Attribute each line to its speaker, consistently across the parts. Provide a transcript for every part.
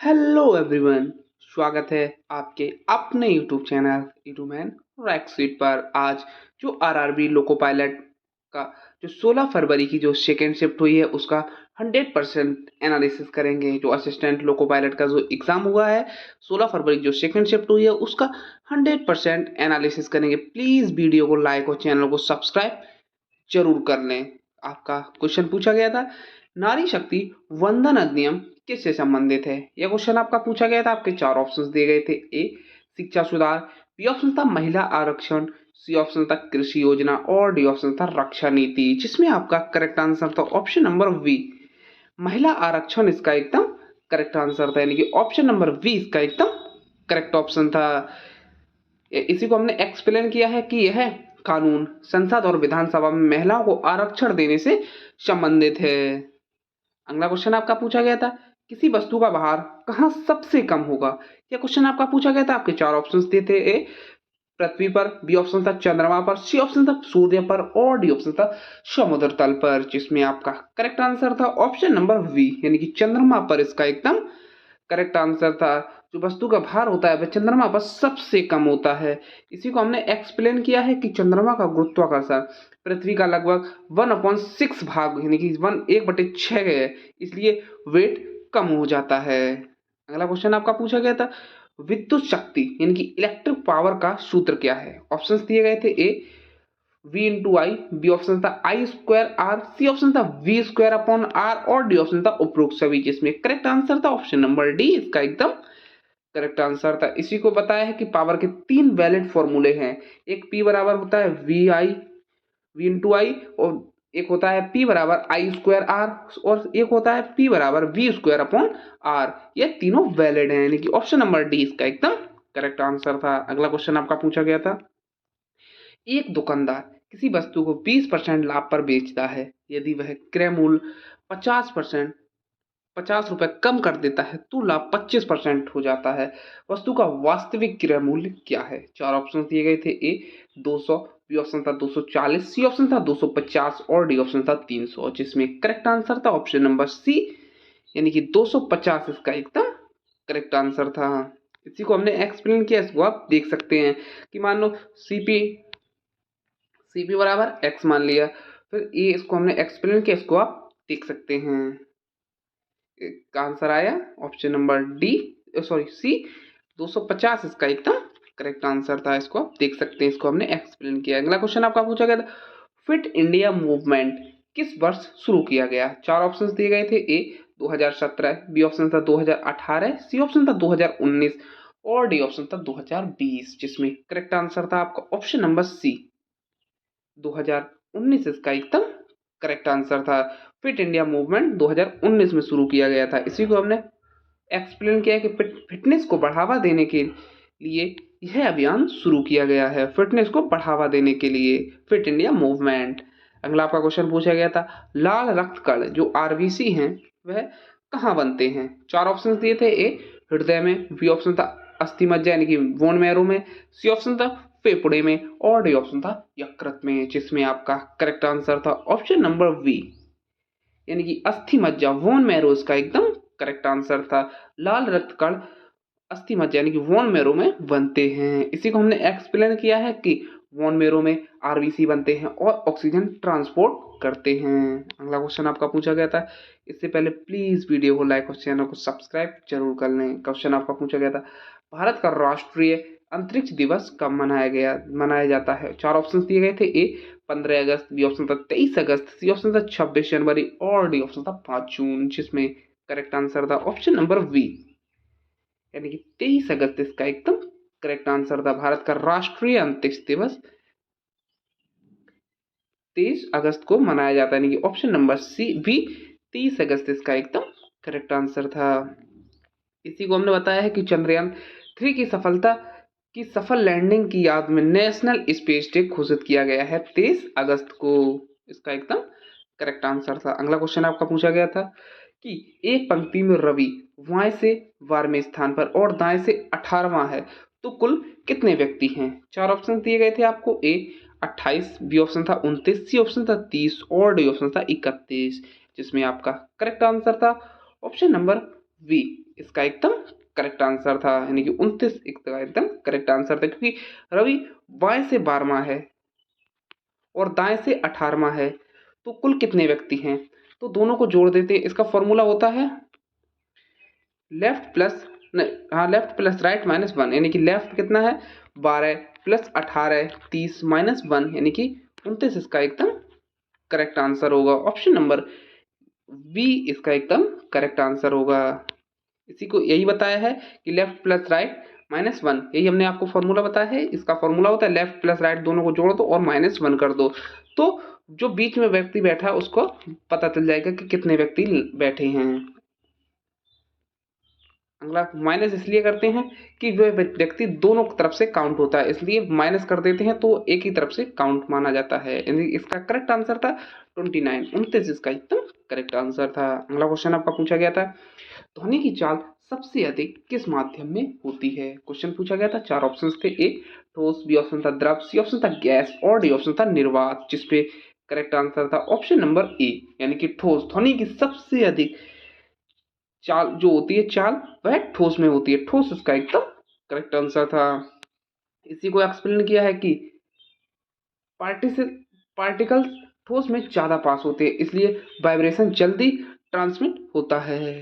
Speaker 1: Hello everyone, स्वागत है आपके अपने यूट्यूब चैनल यूट्यूबमैन रैक्सीट पर। आज जो आरआरबी लोको पायलट का जो 16 फरवरी की जो सेकेंड शिफ्ट हुई है उसका 100% एनालिसिस करेंगे। जो असिस्टेंट लोको पायलट का जो एग्ज़ाम हुआ है 16 फरवरी जो सेकेंड शिफ्ट हुई है उसका 100% एनालिसिस करेंगे। प्लीज़ वीडियो को लाइक और चैनल को सब्सक्राइब जरूर कर लें। आपका क्वेश्चन पूछा गया था, नारी शक्ति वंदन अधिनियम किससे संबंधित है? यह क्वेश्चन आपका पूछा गया था। आपके चार ऑप्शंस दिए गए थे। ए शिक्षा सुधार, बी ऑप्शन था महिला आरक्षण, सी ऑप्शन था कृषि योजना और डी ऑप्शन था रक्षा नीति, जिसमें आपका करेक्ट आंसर था ऑप्शन नंबर वी, महिला आरक्षण इसका एकदम करेक्ट आंसर था। यानी कि ऑप्शन नंबर वी इसका एकदम करेक्ट ऑप्शन था। इसी को हमने एक्सप्लेन किया है कि यह कानून संसद और विधानसभा में महिलाओं को आरक्षण देने से संबंधित है। अगला क्वेश्चन आपका पूछा गया था, किसी वस्तु का भार कहाँ सबसे कम होगा? यह क्वेश्चन आपका पूछा गया था। आपके चार ऑप्शंस दिए थे। ए पृथ्वी पर, बी ऑप्शन था चंद्रमा पर, सी ऑप्शन था सूर्य पर और डी ऑप्शन था समुद्र तल पर, जिसमें आपका करेक्ट आंसर था ऑप्शन नंबर वी, यानी कि चंद्रमा पर इसका एकदम करेक्ट आंसर था। जो वस्तु का भार होता है वह चंद्रमा पर सबसे कम होता है। इसी को हमने एक्सप्लेन किया है कि चंद्रमा का गुरुत्वाकर्षण पृथ्वी का लगभग 1/6 भाग यानी कि 1/6 है, इसलिए वेट कम हो जाता है। अगला क्वेश्चन आपका पूछा गया था, विद्युत शक्ति यानी कि इलेक्ट्रिक पावर का सूत्र क्या है? ऑप्शंस दिए गए थे। ए V इंटू आई, बी ऑप्शन था आई स्क्वायर आर, सी ऑप्शन था V स्क्वायर अपॉन आर और डी ऑप्शन था उपरोक्त सभी, जिसमें करेक्ट आंसर था ऑप्शन नंबर डी, इसका एकदम करेक्ट आंसर था। इसी को बताया है कि पावर के तीन वैलिड फॉर्मूले हैं। एक P बराबर होता है V इंटू आई, और एक होता है P बराबर आई स्क्वायर आर, और एक होता है P बराबर V स्क्वायर अपॉन आर। ये तीनों वैलिड हैं, यानी कि ऑप्शन नंबर डी इसका एकदम करेक्ट आंसर था। अगला क्वेश्चन आपका पूछा गया था, एक दुकानदार किसी वस्तु को 20% लाभ पर बेचता है, यदि वह क्रय मूल्य 50% 50 रुपए कम कर देता है तो लाभ 25% हो जाता है। वस्तु का वास्तविक क्रय मूल्य क्या है? चार ऑप्शन दिए गए थे। ए 200, बी ऑप्शन था 240, सी ऑप्शन था 250 और डी ऑप्शन था 300, जिसमें करेक्ट आंसर था ऑप्शन नंबर सी, यानी कि 250 इसका एकदम करेक्ट आंसर था। इसी को हमने एक्सप्लेन किया, इसको आप देख सकते हैं कि मान लो सीपी बराबर एक्स मान लिया, फिर ये इसको हमने एक्सप्लेन किया, इसको आप देख सकते हैं। का आंसर आया option number D, sorry C, 250 इसका एकदम करेक्ट आंसर था। इसको आप देख सकते हैं, इसको हमने एक्सप्लेन किया। अगला क्वेश्चन आपका पूछा गया था, फिट इंडिया मूवमेंट किस वर्ष शुरू किया गया? चार ऑप्शंस दिए गए थे। ए 2017, बी ऑप्शन था 2018, सी ऑप्शन था 2019 और डी ऑप्शन था 2020, जिसमें करेक्ट आंसर था आपका ऑप्शन नंबर सी, 2019 इसका एकदम करेक्ट आंसर था। फिट इंडिया मूवमेंट 2019 में शुरू किया गया था। इसी को हमने एक्सप्लेन किया कि फिटनेस को बढ़ावा देने के लिए यह अभियान शुरू किया गया है। फिटनेस को बढ़ावा देने के लिए फिट इंडिया मूवमेंट। अगला आपका क्वेश्चन पूछा गया था, लाल रक्त कण जो आरबीसी हैं वह कहाँ बनते हैं? चार ऑप्शन दिए थे। ए हृदय में, बी ऑप्शन था अस्थि मज्जा यानी कि बोन मैरो में, सी ऑप्शन था फेफड़े में और डी ऑप्शन था यकृत में, जिसमें आपका करेक्ट आंसर था ऑप्शन नंबर वी, यानी कि अस्थि मज्जा वोन मैरो इसका एकदम करेक्ट आंसर था। लाल रक्त कण अस्थि मज्जा यानी कि वोन मैरो में बनते हैं। इसी को हमने एक्सप्लेन किया है कि वोन मैरो में आरबीसी बनते हैं और ऑक्सीजन ट्रांसपोर्ट करते हैं। अगला क्वेश्चन आपका पूछा गया था, इससे पहले प्लीज वीडियो को लाइक और चैनल को सब्सक्राइब जरूर कर लें। क्वेश्चन आपका पूछा गया था, भारत का राष्ट्रीय अंतरिक्ष दिवस कब मनाया जाता है? चार ऑप्शन दिए गए थे। ए 15 अगस्त, बी ऑप्शन था 23 अगस्त, सी ऑप्शन था 26 जनवरी और डी ऑप्शन था 5 जून, जिसमें करेक्ट आंसर था ऑप्शन नंबर वी, यानी कि 23 अगस्त इसका एकदम करेक्ट आंसर था। भारत का राष्ट्रीय अंतरिक्ष दिवस 23 अगस्त को मनाया जाता है, यानी कि ऑप्शन नंबर सी भी 23 अगस्त इसका एकदम करेक्ट आंसर था। इसी को हमने बताया है कि चंद्रयान 3 की सफल लैंडिंग की याद में नेशनल स्पेस डे घोषित किया गया है 23 अगस्त को, इसका एकदम करेक्ट आंसर था। अगला क्वेश्चन आपका पूछा गया था कि एक पंक्ति में रवि बाएं से 12वें स्थान पर और दाएं से 18वां है तो कुल कितने व्यक्ति हैं? चार ऑप्शन दिए गए थे आपको। ए 28, बी ऑप्शन था 29, सी ऑप्शन था 30 और डी ऑप्शन था 31, जिसमें आपका करेक्ट आंसर था ऑप्शन नंबर वी, इसका एकदम करेक्ट आंसर था, यानी कि 29 इसका एकदम करेक्ट आंसर था, क्योंकि रवि बाएं से 12वां है और दाएं से 18वां है, तो कुल कितने व्यक्ति हैं? तो दोनों को जोड़ देते हैं। इसका फॉर्मूला होता है लेफ्ट प्लस हाँ, लेफ्ट प्लस राइट माइनस 1, यानी कि लेफ्ट कितना है 12 प्लस 18 30 माइनस 1, यानी कि 29 इसका एकदम करेक्ट आंसर होगा। ऑप्शन नंबर बी इसका एकदम करेक्ट आंसर होगा। इसी को यही बताया है कि लेफ्ट प्लस राइट माइनस 1, यही हमने आपको फॉर्मूला बताया है। इसका फॉर्मूला होता है लेफ्ट प्लस राइट दोनों को जोड़ दो और माइनस 1 कर दो, तो जो बीच में व्यक्ति बैठा है उसको पता चल जाएगा कि कितने व्यक्ति बैठे हैं। अगला माइनस इसलिए करते हैं कि वह व्यक्ति दोनों तरफ से काउंट होता है, इसलिए माइनस कर देते हैं तो एक ही तरफ से काउंट माना जाता है। इसका करेक्ट आंसर था 29, 29 इसका एकदम करेक्ट आंसर था। अगला क्वेश्चन आपका पूछा गया था, ध्वनि की चाल सबसे अधिक किस माध्यम में होती है? क्वेश्चन पूछा गया था, 4 ऑप्शंस थे, ए ठोस, बी ऑप्शन था द्रव, सी ऑप्शन था गैस और डी ऑप्शन था निर्वात, जिसपे करेक्ट आंसर था ऑप्शन नंबर ए, यानी कि ठोस। ध्वनि की सबसे अधिक चाल जो होती है चाल वह ठोस में होती है, ठोस इसका एकदम करेक्ट आंसर था। इसी को एक्सप्लेन किया है कि पार्टिकल्स ठोस में ज्यादा पास होते हैं, इसलिए वाइब्रेशन जल्दी ट्रांसमिट होता है।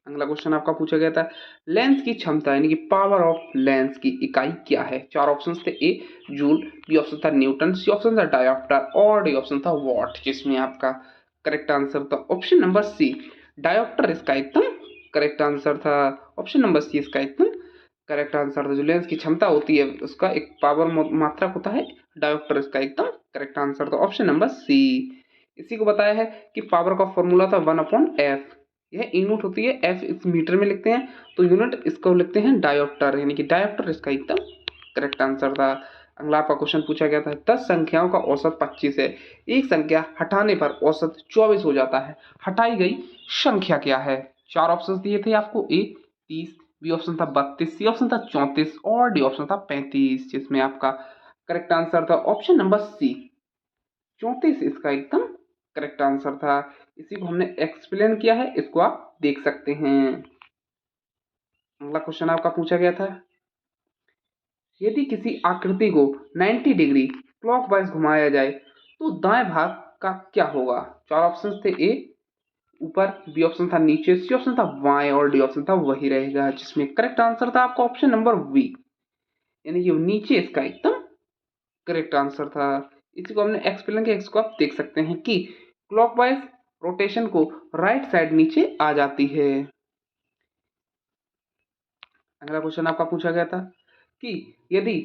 Speaker 1: अगला क्वेश्चन आपका पूछा गया था, लेंस की क्षमता यानी कि पावर ऑफ लेंस की इकाई क्या है? 4 ऑप्शंस थे, ए जूल, बी ऑप्शन था न्यूटन, सी ऑप्शन था डायोप्टर और डी ऑप्शन था वॉट, जिसमें आपका करेक्ट आंसर था ऑप्शन नंबर सी, डायोप्टर इसका एकदम करेक्ट आंसर था। ऑप्शन नंबर सी इसका एकदम करेक्ट आंसर था। जो लेंस की क्षमता होती है उसका एक पावर मात्रक होता है, डायोप्टर इसका एकदम करेक्ट आंसर था ऑप्शन नंबर सी। इसी को बताया है कि पावर का फॉर्मूला था 1/f, यह यूनिट होती है, f इस मीटर में लिखते हैं तो यूनिट इसको लिखते हैं डायोप्टर, यानी कि डायोप्टर इसका एकदम करेक्ट आंसर था। अगला आपका क्वेश्चन पूछा गया था, 10 संख्याओं का औसत 25 है, एक संख्या हटाने पर औसत 24 हो जाता है, हटाई गई संख्या क्या है? 4 ऑप्शन दिए थे आपको, ए 30, बी ऑप्शन था 32, सी ऑप्शन था 34 और डी ऑप्शन था 35, जिसमें आपका करेक्ट आंसर था ऑप्शन नंबर सी, 34 इसका एकदम करेक्ट आंसर था। इसी को हमने एक्सप्लेन किया है, इसको आप देख सकते हैं। अगला क्वेश्चन आपका पूछा गया था, यदि किसी आकृति को 90 डिग्री क्लॉकवाइज घुमाया जाए तो दाएं भाग का क्या होगा? 4 ऑप्शन थे, ए ऊपर, बी ऑप्शन था नीचे, सी ऑप्शन था बाएं और डी ऑप्शन था वही रहेगा, जिसमें करेक्ट आंसर था आपका ऑप्शन नंबर बी, यानी कि नीचे इसका एकदम करेक्ट आंसर था। इसी को हमने एक्सप्लेन किया, इसको आप देख सकते हैं कि क्लॉकवाइज रोटेशन को राइट साइड नीचे आ जाती है। अगला क्वेश्चन आपका पूछा गया था कि यदि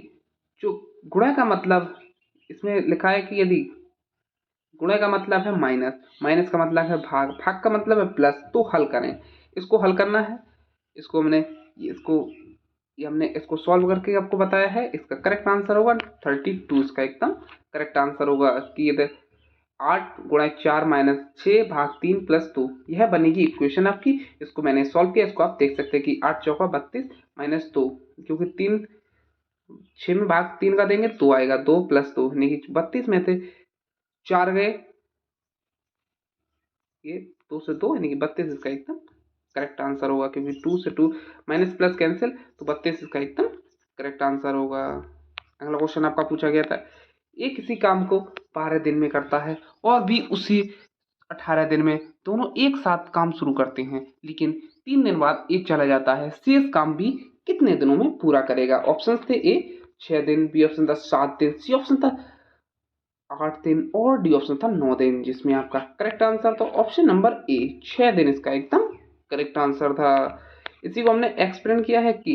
Speaker 1: जो गुणा का मतलब इसमें लिखा है कि यदि गुणा का मतलब है माइनस, माइनस का मतलब है भाग, भाग का मतलब है प्लस, तो हल करें। इसको हल करना है, इसको हमने हमने इसको सॉल्व करके आपको बताया है। इसका करेक्ट आंसर होगा 32, इसका एकदम करेक्ट आंसर होगा कि इधर 8 गुणा 4 माइनस 6 भाग 3 प्लस 2, यह बनेगी इक्वेशन आपकी। इसको मैंने सॉल्व किया, इसको आप देख सकते हैं कि 8 चौका 32 माइनस 2, क्योंकि 3 6 में भाग 3 का देंगे 2 आएगा, 2 प्लस 2 यानी कि 32 में से 4 गए, ये 2 से 2 यानी कि 32 इसका एकदम करेक्ट आंसर होगा, क्योंकि 2 से 2 माइनस प्लस कैंसिल, तो 32 इसका एकदम करेक्ट आंसर होगा। अगला क्वेश्चन आपका पूछा गया था, ये किसी काम को 12 दिन में करता है और भी उसी 18 दिन में, दोनों एक साथ काम शुरू करते हैं, लेकिन 3 दिन बाद एक चला जाता है, शेष काम भी कितने दिनों में पूरा करेगा? ऑप्शन थे, ए 6 दिन, बी ऑप्शन था 7 दिन, सी ऑप्शन था 8 दिन और डी ऑप्शन था 9 दिन, जिसमें आपका करेक्ट आंसर था ऑप्शन नंबर ए, 6 दिन इसका एकदम करेक्ट आंसर था। इसी को हमने एक्सप्लेन किया है कि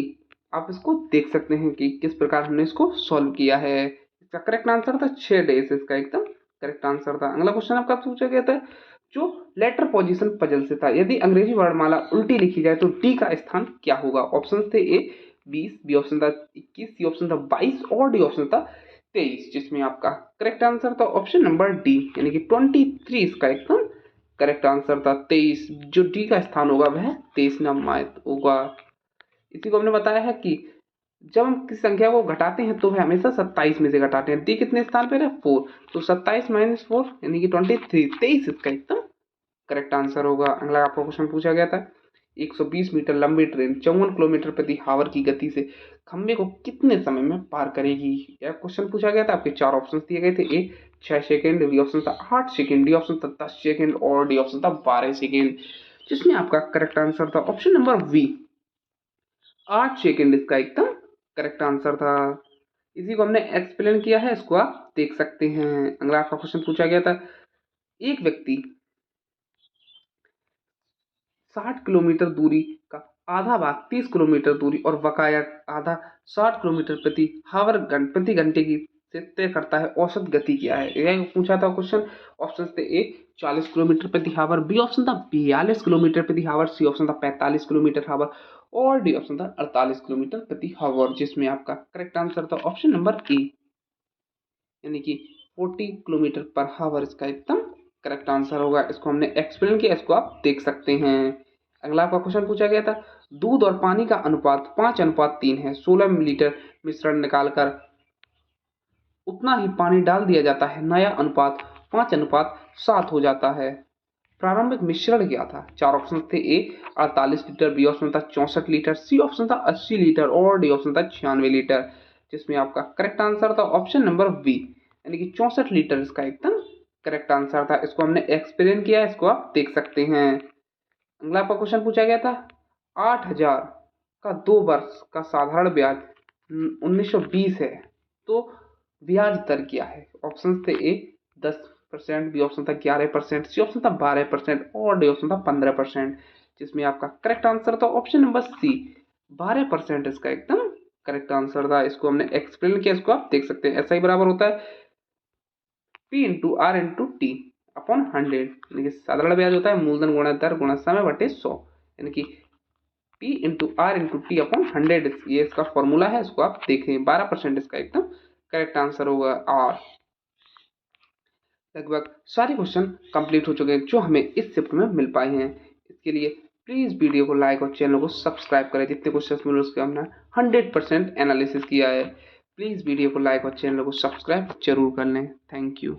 Speaker 1: आप इसको देख सकते हैं कि किस प्रकार हमने इसको सॉल्व किया है। इसका करेक्ट आंसर था 6 डेज, इसका एकदम करेक्ट आंसर था। अगला क्वेश्चन आपका पूछा गया था, जो लेटर पोजीशन पजल से था, यदि अंग्रेजी वर्णमाला उल्टी लिखी जाए तो डी का स्थान क्या होगा? ऑप्शन थे, ए 20, बी ऑप्शन था 21, सी ऑप्शन था 22 और डी ऑप्शन था 23, जिसमें आपका करेक्ट आंसर था ऑप्शन नंबर डी, यानी कि 23 इसका एकदम करेक्ट आंसर था। 23 जो डी का स्थान होगा वह 23 नंबर होगा। इसी को हमने बताया है कि जब हम किसी संख्या को घटाते हैं तो वह हमेशा 27 में से घटाते हैं। डी कितने स्थान पर है? 4, तो 27 माइनस 4 यानी कि 23, 23 इसका एकदम करेक्ट आंसर होगा। अगला आपको क्वेश्चन पूछा गया था, 120 मीटर लंबी ट्रेन 54 किलोमीटर प्रति आवर की गति से खंबे को कितने समय में पार करेगी? यह क्वेश्चन पूछा गया था। आपके 4 ऑप्शन दिए गए थे। ए 6 सेकेंड, बी ऑप्शन था 8 सेकेंड, डी ऑप्शन था 10 सेकेंड और डी ऑप्शन था 12 सेकेंड, जिसमें आपका करेक्ट आंसर था ऑप्शन नंबर बी, 8 सेकेंड इसका एकदम करेक्ट आंसर था। इसी को हमने एक्सप्लेन किया है, इसको आप देख सकते हैं। अगला आपका क्वेश्चन पूछा गया था, एक व्यक्ति 60 किलोमीटर दूरी का आधा भाग 30 किलोमीटर दूरी और बकाया आधा 60 किलोमीटर प्रति घंटे की से तय करता है, औसत गति क्या है? यह पूछा था क्वेश्चन। ऑप्शन थे ए 40 किलोमीटर प्रति आवर, बी ऑप्शन था 42 किलोमीटर प्रति आवर, सी ऑप्शन था 45 किलोमीटर आवर और डी ऑप्शन था 48 किलोमीटर प्रति आवर, जिसमें आपका करेक्ट आंसर था ऑप्शन नंबर ए, यानी कि 40 किलोमीटर पर आवर इसका एकदम करेक्ट आंसर होगा। इसको हमने एक्सप्लेन किया, इसको आप देख सकते हैं। अगला आपका क्वेश्चन पूछा गया था, दूध और पानी का अनुपात 5:3 है। 16 मिलीलीटर मिश्रण निकालकर उतना ही पानी डाल दिया जाता है, नया अनुपात 5:7 हो जाता है। प्रारंभिक मिश्रण क्या था? 4 ऑप्शन थे। ए 48 लीटर, बी ऑप्शन था 64 लीटर, सी ऑप्शन था 80 लीटर और डी ऑप्शन था 96 लीटर, जिसमें आपका करेक्ट आंसर था ऑप्शन नंबर बी, यानी कि 64 लीटर इसका एकदम करेक्ट आंसर था। इसको हमने एक्सप्लेन किया, इसको आप देख सकते हैं। अगला आपका क्वेश्चन पूछा गया था, 8,000 का 2 वर्ष का साधारण ब्याज 1920 है, तो ब्याज दर क्या है? ऑप्शन थे। ए 10%, बी ऑप्शन था 11%, सी ऑप्शन था 12% और डी ऑप्शन था 15%, जिसमें आपका करेक्ट आंसर था ऑप्शन नंबर सी, 12% इसका एकदम करेक्ट आंसर था। इसको हमने एक्सप्लेन किया, इसको आप देख सकते हैं। ऐसा ही बराबर होता है P into R into T upon 100, यानी कि साधारण ब्याज होता है मूलधन गुणा दर गुणा समय बटे 100, यानी कि P into R into T upon 100, ये इसका फॉर्मूला है। इसको आप देखें, 12% इसका एकदम करेक्ट आंसर होगा। और लगभग सारे क्वेश्चन कंप्लीट हो चुके हैं जो हमें इस शिफ्ट में मिल पाए हैं। इसके लिए प्लीज़ वीडियो को लाइक और चैनल को सब्सक्राइब करें। जितने क्वेश्चन मिले उसके हमने 100% एनालिसिस किया है। प्लीज़ वीडियो को लाइक और चैनल को सब्सक्राइब जरूर कर लें। Thank you.